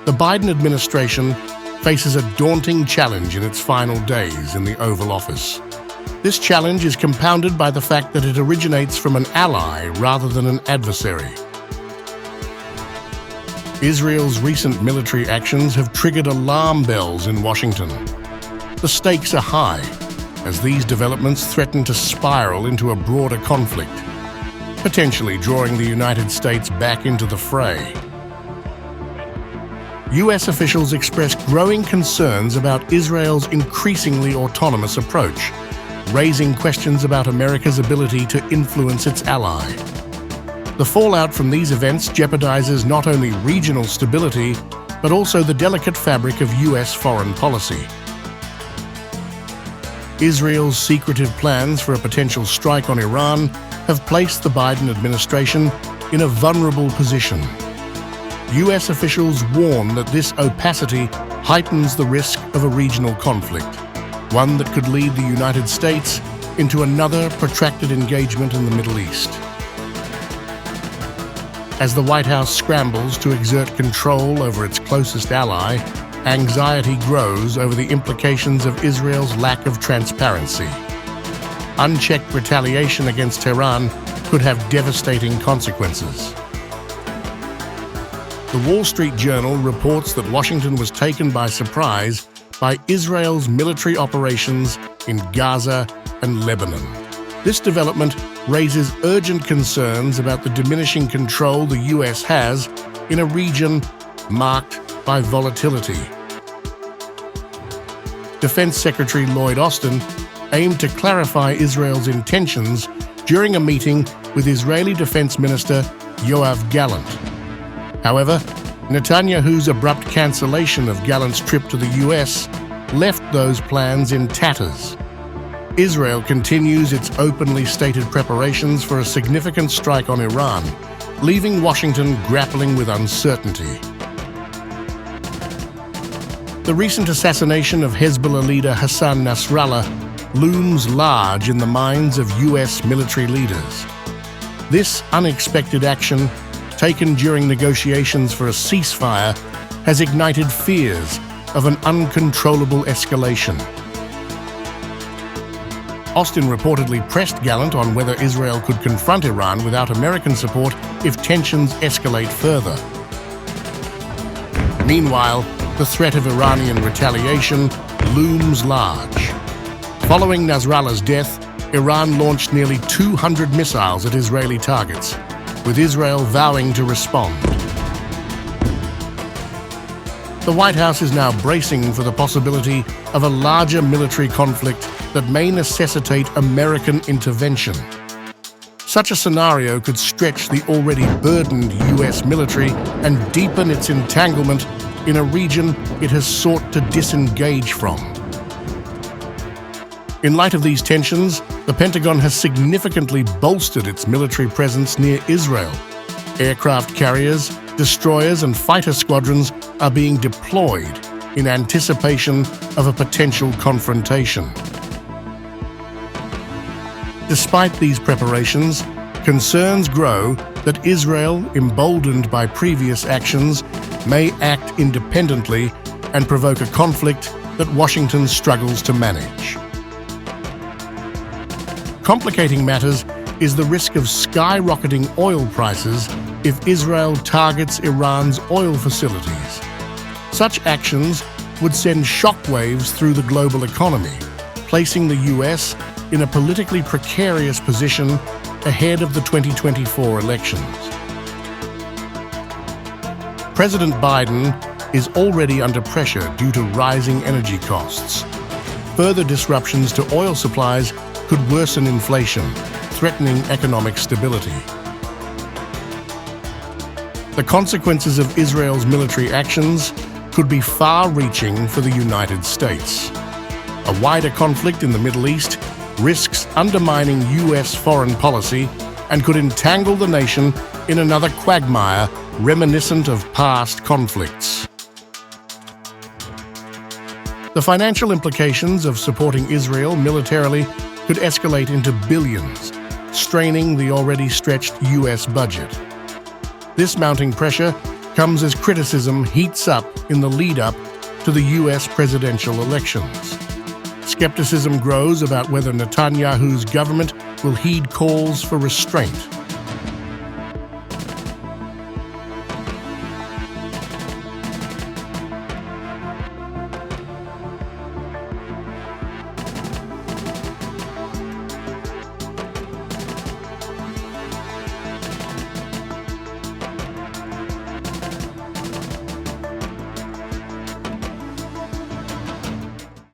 The Biden administration faces a daunting challenge in its final days in the Oval Office. This challenge is compounded by the fact that it originates from an ally rather than an adversary. Israel's recent military actions have triggered alarm bells in Washington. The stakes are high, as these developments threaten to spiral into a broader conflict, potentially drawing the United States back into the fray. US officials expressed growing concerns about Israel's increasingly autonomous approach, raising questions about America's ability to influence its ally. The fallout from these events jeopardizes not only regional stability, but also the delicate fabric of US foreign policy. Israel's secretive plans for a potential strike on Iran have placed the Biden administration in a vulnerable position. US officials warn that this opacity heightens the risk of a regional conflict, one that could lead the United States into another protracted engagement in the Middle East. As the White House scrambles to exert control over its closest ally, anxiety grows over the implications of Israel's lack of transparency. Unchecked retaliation against Tehran could have devastating consequences. The Wall Street Journal reports that Washington was taken by surprise by Israel's military operations in Gaza and Lebanon. This development raises urgent concerns about the diminishing control the US has in a region marked by volatility. Defense Secretary Lloyd Austin aimed to clarify Israel's intentions during a meeting with Israeli Defense Minister Yoav Gallant. However, Netanyahu's abrupt cancellation of Gallant's trip to the US left those plans in tatters. Israel continues its openly stated preparations for a significant strike on Iran, leaving Washington grappling with uncertainty. The recent assassination of Hezbollah leader Hassan Nasrallah looms large in the minds of US military leaders. This unexpected action, taken during negotiations for a ceasefire, has ignited fears of an uncontrollable escalation. Austin reportedly pressed Gallant on whether Israel could confront Iran without American support if tensions escalate further. Meanwhile, the threat of Iranian retaliation looms large. Following Nasrallah's death, Iran launched nearly 200 missiles at Israeli targets, with Israel vowing to respond. The White House is now bracing for the possibility of a larger military conflict that may necessitate American intervention. Such a scenario could stretch the already burdened US military and deepen its entanglement in a region it has sought to disengage from. In light of these tensions, the Pentagon has significantly bolstered its military presence near Israel. Aircraft carriers, destroyers, and fighter squadrons are being deployed in anticipation of a potential confrontation. Despite these preparations, concerns grow that Israel, emboldened by previous actions, may act independently and provoke a conflict that Washington struggles to manage. Complicating matters is the risk of skyrocketing oil prices if Israel targets Iran's oil facilities. Such actions would send shockwaves through the global economy, placing the US in a politically precarious position ahead of the 2024 elections. President Biden is already under pressure due to rising energy costs. Further disruptions to oil supplies could worsen inflation, threatening economic stability. The consequences of Israel's military actions could be far-reaching for the United States. A wider conflict in the Middle East risks undermining US foreign policy and could entangle the nation in another quagmire reminiscent of past conflicts. The financial implications of supporting Israel militarily could escalate into billions, straining the already stretched US budget. This mounting pressure comes as criticism heats up in the lead-up to the US presidential elections. Skepticism grows about whether Netanyahu's government will heed calls for restraint.